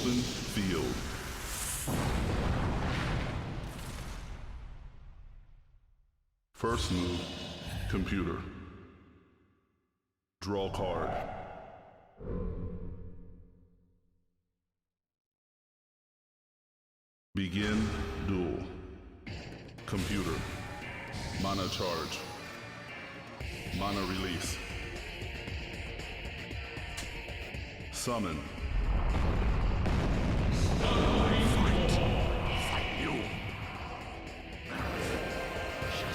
Open field. First move, computer. Draw card. Begin duel. Computer. Mana charge. Mana release. Summon.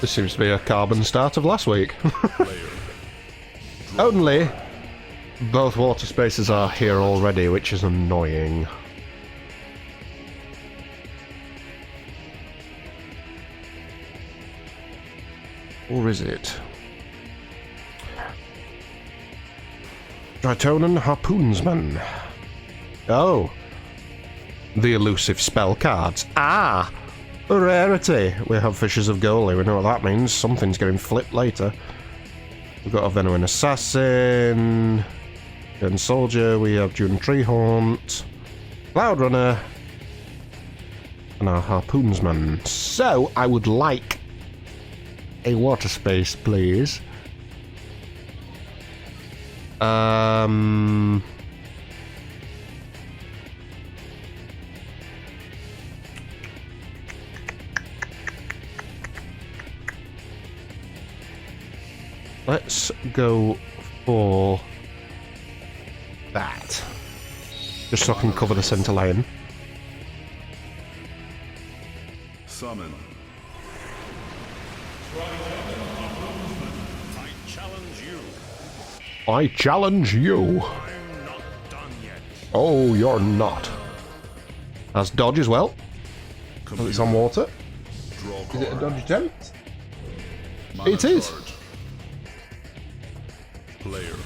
This seems to be a carbon start of last week. Only both water spaces are here already, which is annoying. Or is it? Dritonan Harpoonsman. Oh. The elusive spell cards. Ah! A rarity. We have Fishers of Goalie. We know what that means. Something's getting flipped later. We've got a Venoming Assassin. Gun Soldier. We have June Treehaunt. Cloud Runner. And our Harpoonsman. So, I would like a water space, please. Let's go for that. Just so I can cover the centre line. Summon. I challenge you. I challenge you. I'm not done yet. Oh, you're not. That's dodge as well. Oh, it's on water. Draw Is it a card. dodge attempt? Mana It is. charge. Player.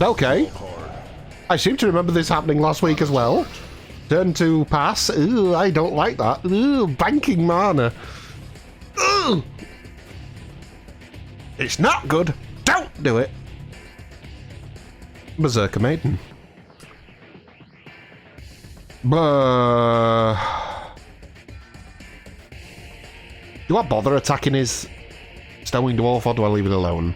Okay. Draw card. I seem to remember this happening last week as well. Turn to pass. Ooh, I don't like that. Ooh, banking mana. Ooh. It's not good. Don't do it. Berserker Maiden. Do I bother attacking his Stone Dwarf or do I leave it alone?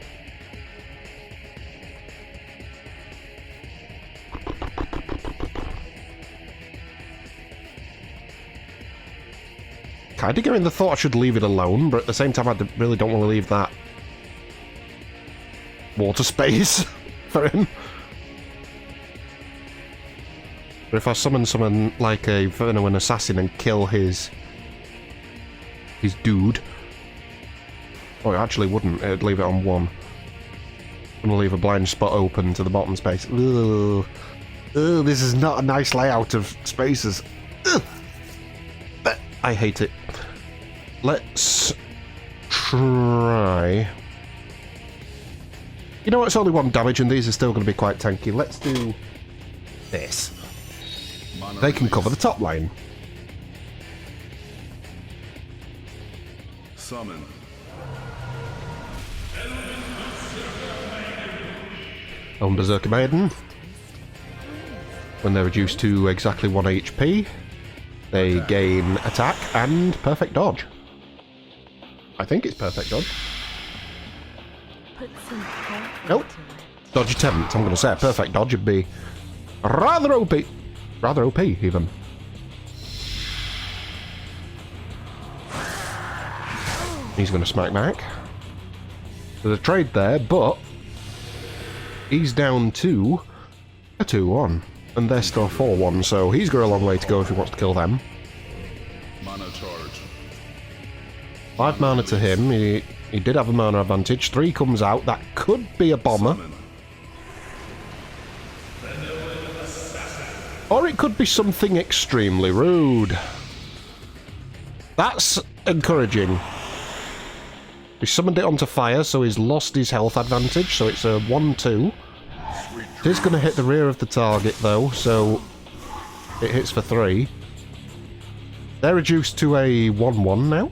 Kind of getting the thought I should leave it alone, but at the same time I really don't want to leave that water space for him. But if I summon someone like a Venoming Assassin and kill his dude... Oh, it actually wouldn't. It'd leave it on one. I'm going to leave a blind spot open to the bottom space. Ugh. Ugh, this is not a nice layout of spaces. Ugh. But I hate it. Let's try... You know what? It's only one damage and these are still going to be quite tanky. Let's do this. Mana They can release. cover the top line. Summon. On Berserker Maiden. When they're reduced to exactly 1 HP, they gain attack and perfect dodge. I think it's perfect dodge. Put some thought Nope. into it. Dodge attempt, I'm going to say. Perfect dodge would be rather OP. Rather OP, even. He's going to smack back. There's a trade there, but he's down to a 2-1. And they're still 4-1, so he's got a long way to go if he wants to kill them. Mana charge. 5 mana to him. He did have a mana advantage. 3 comes out. That could be a bomber. Summon. Or it could be something extremely rude. That's encouraging. He summoned it onto fire, so he's lost his health advantage, so it's a 1-2. It is going to hit the rear of the target, though, so it hits for 3. They're reduced to a 1-1 now,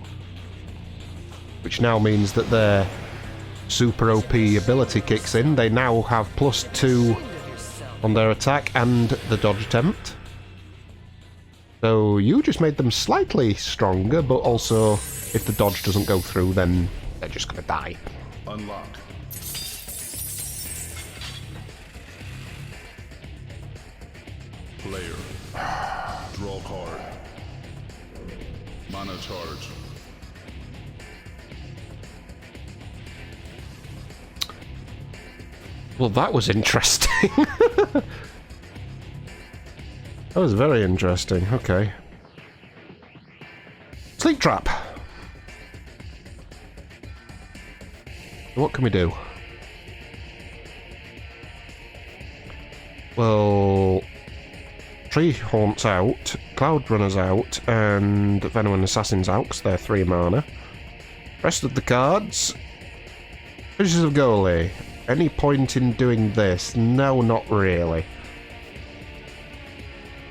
which now means that their super OP ability kicks in. They now have +2 on their attack and the dodge attempt. So you just made them slightly stronger, but also if the dodge doesn't go through, then they're just going to die. Unlocked. Player. Draw card. Mana charge. Well, that was interesting. That was very interesting. Okay. Sleep trap. What can we do? Well, Tree Haunt's out, Cloud Runner's out, and Venom and Assassin's out, because they're 3 mana. Rest of the cards. Fishes of Goalie. Any point in doing this? No, not really.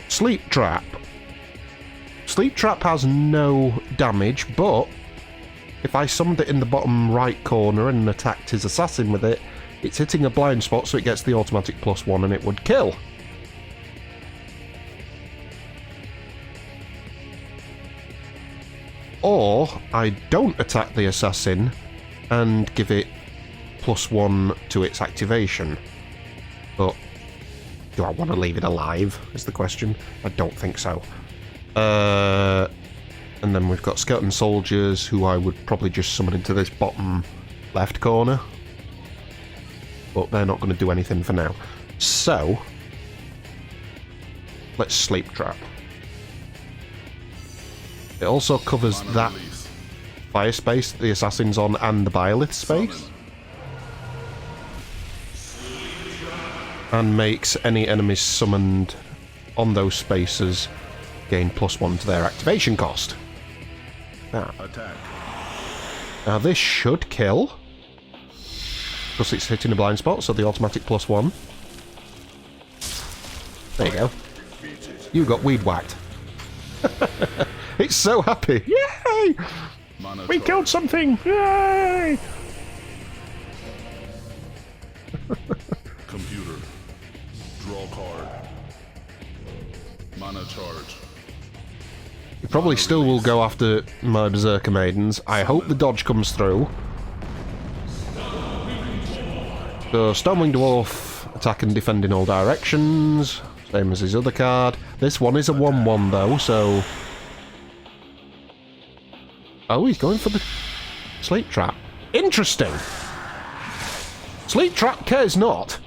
Sleep Trap. Sleep Trap has no damage, but if I summoned it in the bottom right corner and attacked his assassin with it, it's hitting a blind spot, so it gets the automatic +1 and it would kill. Or I don't attack the assassin and give it +1 to its activation. But do I want to leave it alive, is the question. I don't think so. And then we've got Skeleton Soldiers, who I would probably just summon into this bottom left corner. But they're not going to do anything for now. So, let's Sleep Trap. It also covers Mana that release. fire space the assassin's on and the Byleth space. Summon. And makes any enemies summoned on those spaces gain +1 to their activation cost. Attack. Now this should kill, because it's hitting a blind spot, so the automatic +1. There you go. You got weed whacked. It's so happy. Yay! Mana We charge. killed something! Yay! Computer. Draw card. Mana charge. You probably still will go after my Berserker Maidens. I hope the dodge comes through. So, Stormwing Dwarf, attack and defend in all directions. Same as his other card. This one is a 1/1 though, so... Oh, he's going for the Sleep Trap. Interesting! Sleep Trap cares not.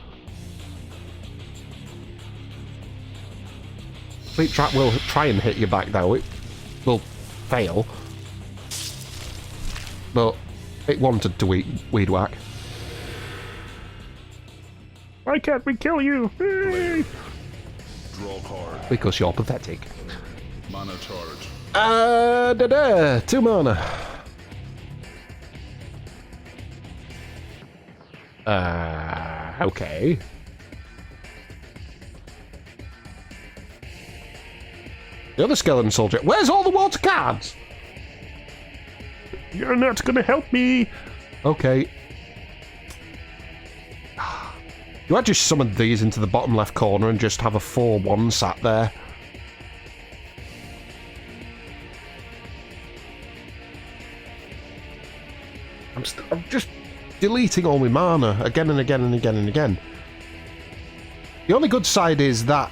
Sleep Trap will try and hit you back though. It will fail. But it wanted to weed whack. Why can't we kill you? Draw card. Because you're pathetic. Mana charge. 2 mana. Okay. The other Skeleton Soldier. Where's all the water cards? You're not gonna help me. Okay. Do I just summon these into the bottom left corner and just have a 4/1 sat there? I'm just deleting all my mana again and again and again and again. The only good side is that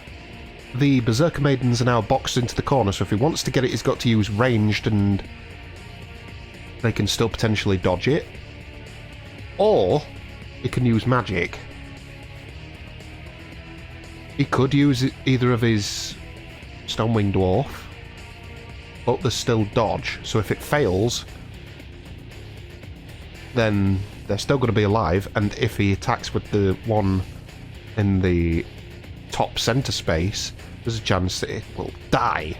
the Berserker Maidens are now boxed into the corner, so if he wants to get it, he's got to use ranged and they can still potentially dodge it. Or he can use magic. He could use either of his Stormwing Dwarf, but there's still dodge, so if it fails, then they're still going to be alive, and if he attacks with the one in the top center space, there's a chance that it will die.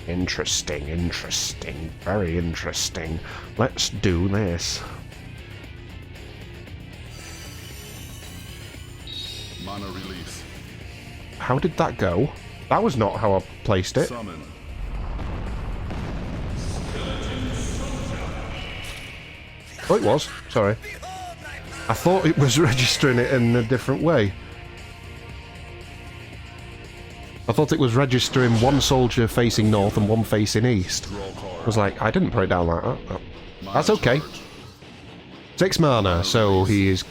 Interesting, interesting, very interesting. Let's do this. Mana release. How did that go? That was not how I placed it. Summon. Oh, it was. Sorry. I thought it was registering it in a different way. I thought it was registering one soldier facing north and one facing east. Draw I card. was like, I didn't put it down like that. Oh, Mana that's okay. charge. 6 mana, so he is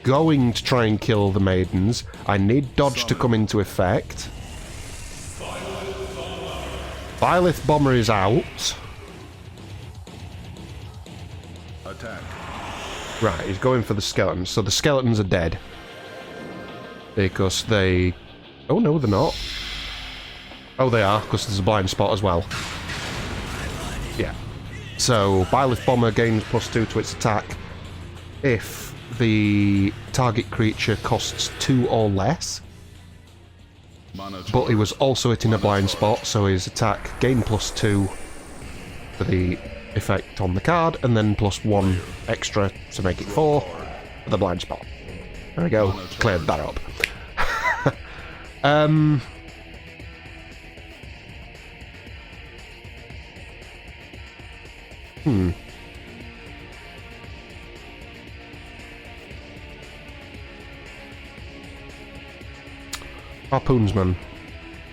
going to try and kill the maidens. I need dodge to come into effect. Byleth Bomber is out. Attack. Right, he's going for the skeletons. So the skeletons are dead. Because they... Oh no, they're not. Oh, they are, because there's a blind spot as well. Yeah. So, Byleth Bomber gains +2 to its attack if the target creature costs 2 or less. Mana charge. But he was also hitting a blind spot, so his attack gained +2 for the effect on the card, and then +1 extra to make it 4 for the blind spot. There we go, cleared that up. Harpoonsman.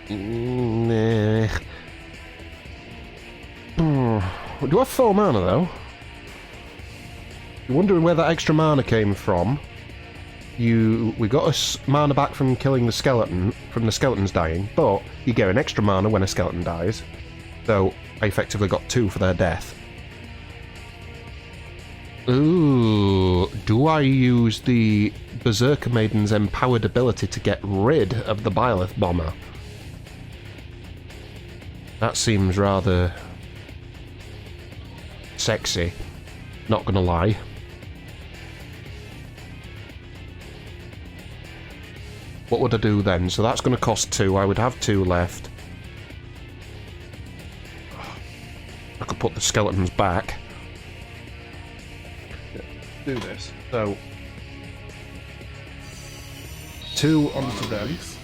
Nah. Do I have 4 mana though? You're wondering where that extra mana came from. We got mana back from killing the skeleton, from the skeletons dying, but you get an extra mana when a skeleton dies. So I effectively got 2 for their death. Ooh, do I use the Berserker Maiden's empowered ability to get rid of the Byleth Bomber? That seems rather sexy, not gonna lie. What would I do then? So that's gonna cost 2, I would have 2 left. I could put the skeletons back. Do this. So 2 onto them Release.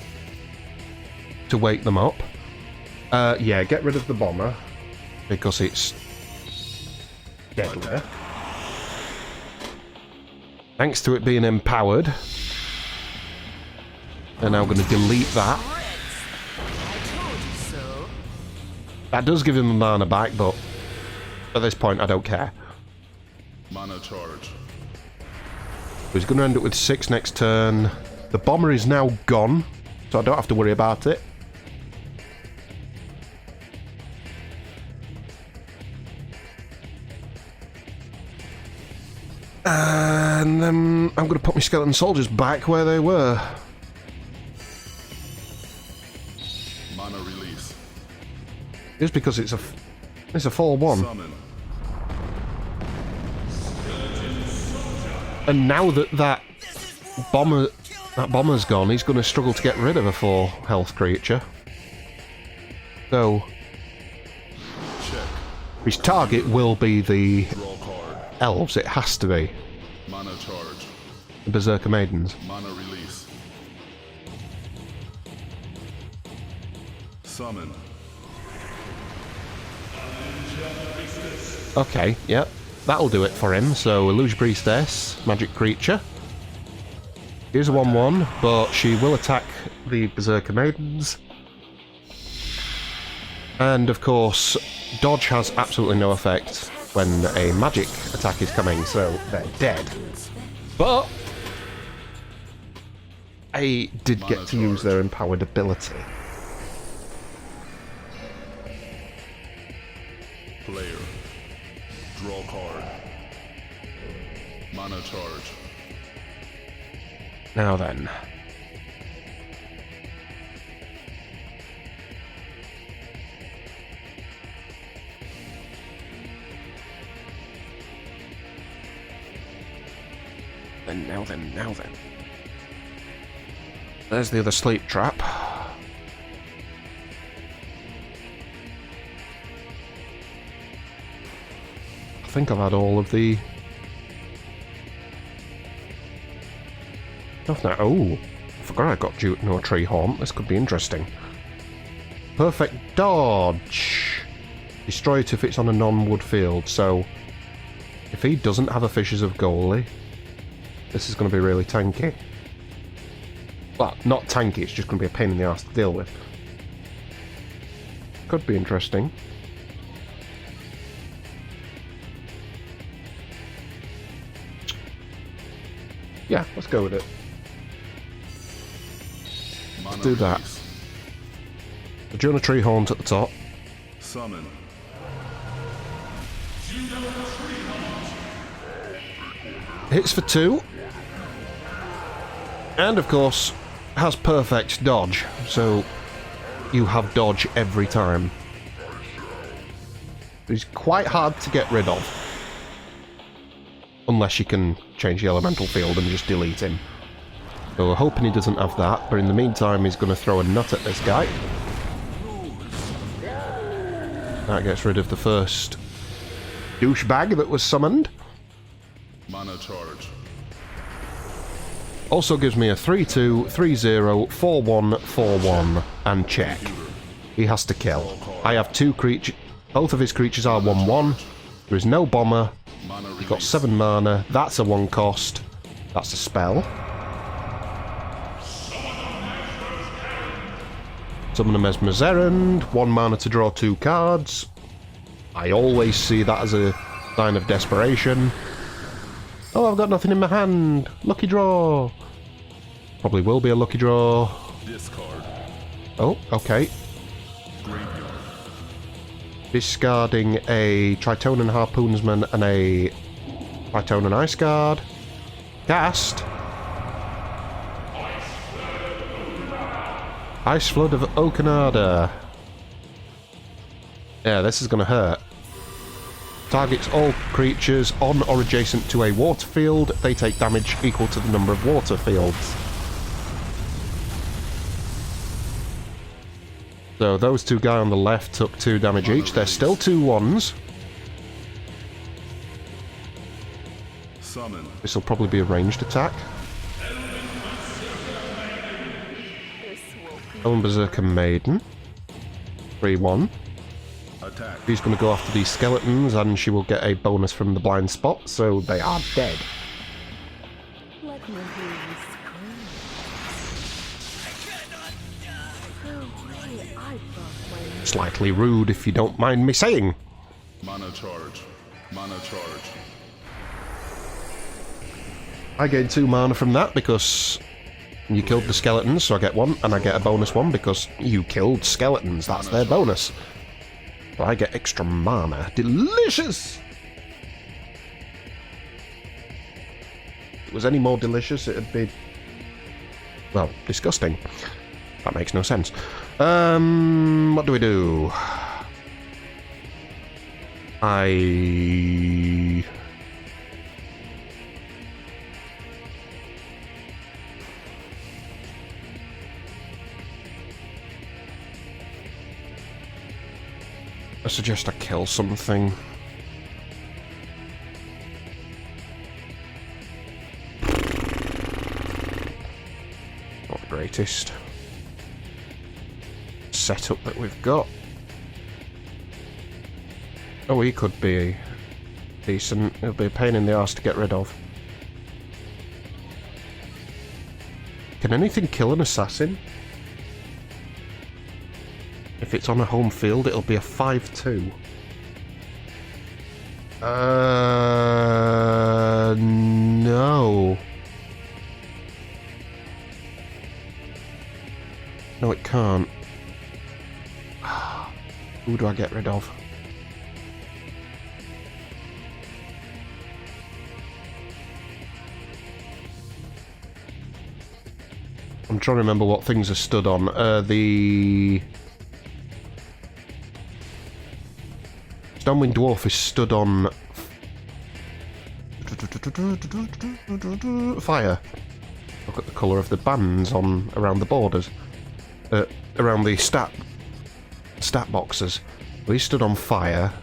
to wake them up. Yeah, get rid of the bomber because it's deadly. Thanks to it being empowered. And now I'm going to delete that. That does give him the mana back, but at this point I don't care. Mana charge. He's going to end up with 6 next turn. The bomber is now gone, so I don't have to worry about it. And then I'm going to put my skeleton soldiers back where they were. Mana release. Just because it's a 4-1. Summon. And now that bomber's gone, he's going to struggle to get rid of a 4 health creature. So Check. his target will be the Draw card. elves. It has to be Mana charge. the Berserker Maidens. Mana release. Summon. Okay, yep. That'll do it for him. So Illusion Priestess, magic creature. Here's a 1-1, but she will attack the Berserker Maidens. And of course, dodge has absolutely no effect when a magic attack is coming, so they're dead. But I did get to use their empowered ability. Player. Draw card. Mana charge. Now then. Now then. There's the other sleep trap. I think I've had all of the stuff now. Oh, I forgot I got no tree haunt. This could be interesting. Perfect dodge. Destroy it if it's on a non-wood field. So if he doesn't have a Fissures of Goalie, this is going to be really tanky. Well, not tanky, it's just going to be a pain in the arse to deal with. Could be interesting. Yeah, let's go with it. Mana do that. release. The Jonah Tree Horns at the top. Summon. Hits for 2. And of course, has perfect dodge. So you have dodge every time. He's quite hard to get rid of. Unless you can change the elemental field and just delete him. So we're hoping he doesn't have that, but in the meantime he's going to throw a nut at this guy. That gets rid of the first douchebag that was summoned. Mana charge. Also gives me a 3-2, 3-0, 4-1, 4-1, and check. He has to kill. I have 2 creatures. Both of his creatures are 1-1. There is no bomber. Mana He's got release. 7 mana. That's a 1 cost. That's a spell. Summon a Mesmer's Errand. 1 mana to draw 2 cards. I always see that as a sign of desperation. Oh, I've got nothing in my hand. Lucky draw. Probably will be a lucky draw. Discard. Oh, okay. Graveyard. Discarding a Tritonin Harpoonsman and a Tritonin Ice Guard. Cast. Ice Flood of Okanada. Yeah, this is going to hurt. Targets all creatures on or adjacent to a water field. They take damage equal to the number of water fields. So those 2 guys on the left took 2 damage each. They're still 2-1s. Summon. This will probably be a ranged attack. This will be Ellen Berserker Maiden. 3-1. Attack. She's going to go after these skeletons and she will get a bonus from the blind spot, so they are dead. let me hear you scream. Go away, I thought my Slightly rude if you don't mind me saying. Mana charge. Mana charge. I gain 2 mana from that because you killed the skeletons, so I get 1, and I get a bonus 1 because you killed skeletons. That's their bonus. So I get extra mana. Delicious! If it was any more delicious, it'd be... well, disgusting. That makes no sense. What do we do? I suggest I kill something. Not the greatest setup that we've got. Oh, he could be decent. It'll be a pain in the arse to get rid of. Can anything kill an assassin? If it's on a home field, it'll be a 5-2. No. No, it can't. Who do I get rid of? I'm trying to remember what things are stood on. The Stonewind Dwarf is stood on fire. Look at the colour of the bands on around the borders, around the stat boxes. Well, he stood on fire.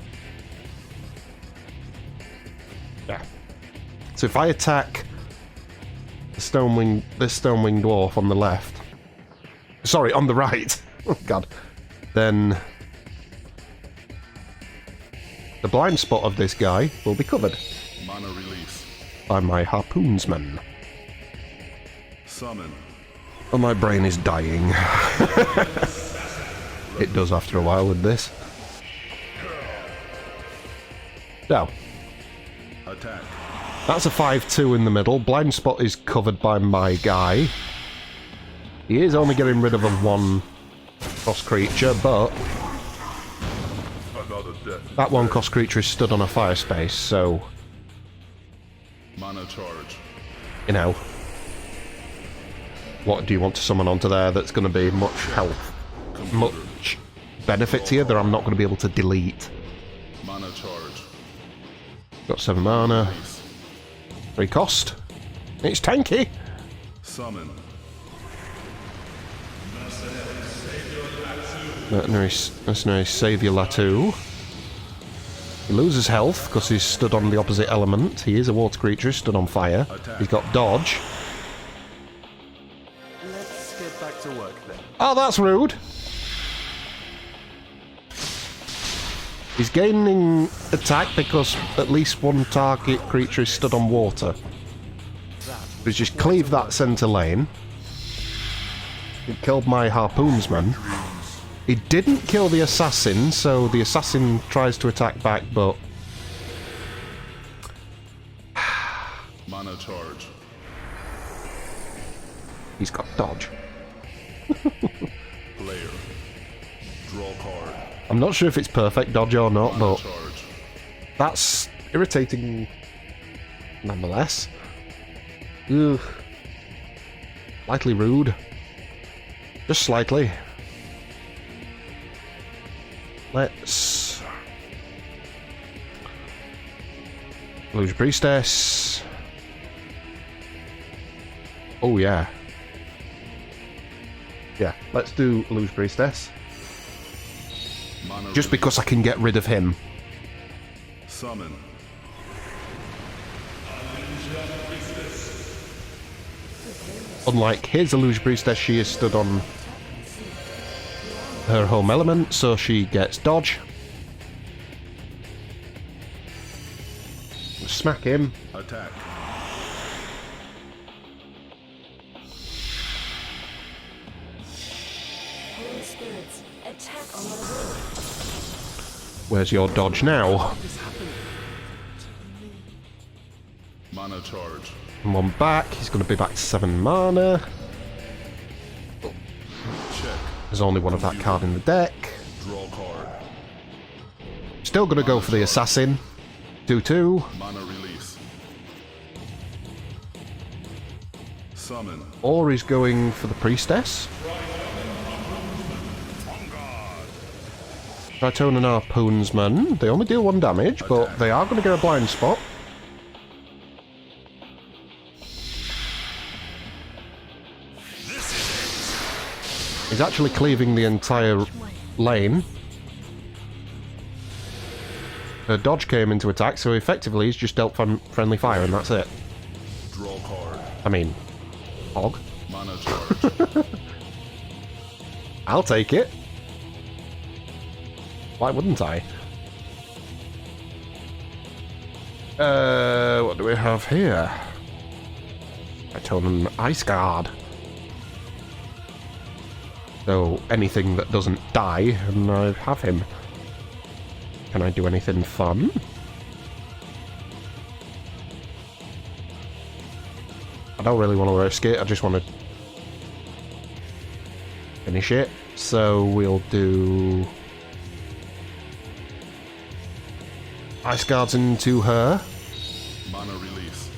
Yeah. So if I attack the Stonewing Dwarf on the left, sorry, on the right. Oh God. Then the blind spot of this guy will be covered Mana release. by my harpoonsman. Summon. Oh, my brain is dying. It does after a while with this. So, Attack. that's a 5-2 in the middle. Blind spot is covered by my guy. He is only getting rid of a 1 cost creature, but Another death. that 1 cost creature is stood on a fire space, so, Mana charge. you know, what do you want to summon onto there that's going to be much health, much benefit to you that I'm not going to be able to delete? Mana charge. Got 7 mana, Release. 3 cost. It's tanky. Summon. Mercenary Saviour Latu. He loses health because he's stood on the opposite element. He is a water creature, stood on fire. Attack. He's got dodge. Let's get back to work then. Oh, that's rude. He's gaining attack because at least 1 target creature is stood on water. He's just cleaved that centre lane. He killed my harpoonsman. He didn't kill the assassin, so the assassin tries to attack back, but Mana charge. he's got dodge. Player. Draw card. I'm not sure if it's perfect dodge or not, Mana but charge. that's irritating nonetheless. Ugh. Slightly rude. Just slightly. Let's... Illusion Priestess. Oh yeah. Yeah, let's do Illusion Priestess. Mana Just because I can get rid of him. Summon. Unlike his Illusion Priestess, she is stood on her home element, so she gets dodge. Smack him. Attack. Holy spirits, attack on my will. Where's your dodge now? Mana charge. And 1 back. He's going to be back to 7 mana. Check. There's only 1 of that card in the deck. Draw card. Still going to go for the assassin. 2/2. Mana release. Summon. Or he's going for the priestess. Tritone and Harpoonsman. They only deal 1 damage, but they are going to get a blind spot. He's actually cleaving the entire lane. Her dodge came into attack, so effectively he's just dealt friendly fire, and that's it. Draw card. I mean, hog. Mana charge. I'll take it. Why wouldn't I? What do we have here? Tritone Ice Guard. So, anything that doesn't die, and I have him. Can I do anything fun? I don't really want to risk it, I just want to finish it. So, we'll do... Ice Guards into her. Mana release.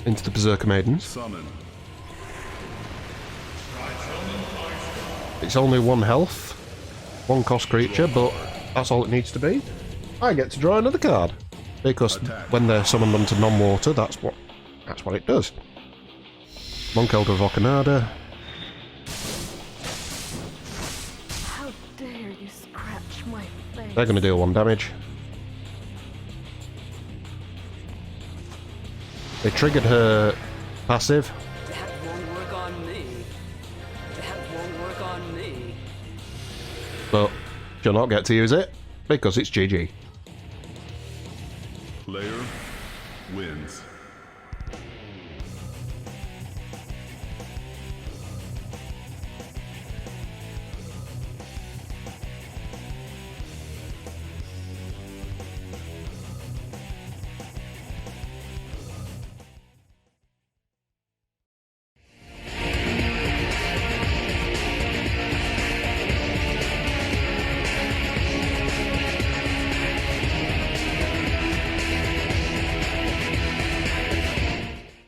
Into the Berserker Maidens. Summon. It's only 1 health, 1 cost creature, but that's all it needs to be. I get to draw another card because when they're summoned onto non-water, that's what it does. Monk Elder of Okanada. How dare you scratch my face? They're going to deal 1 damage. They triggered her passive. That won't work on me. That won't work on me. But she'll not get to use it because it's GG. Player wins.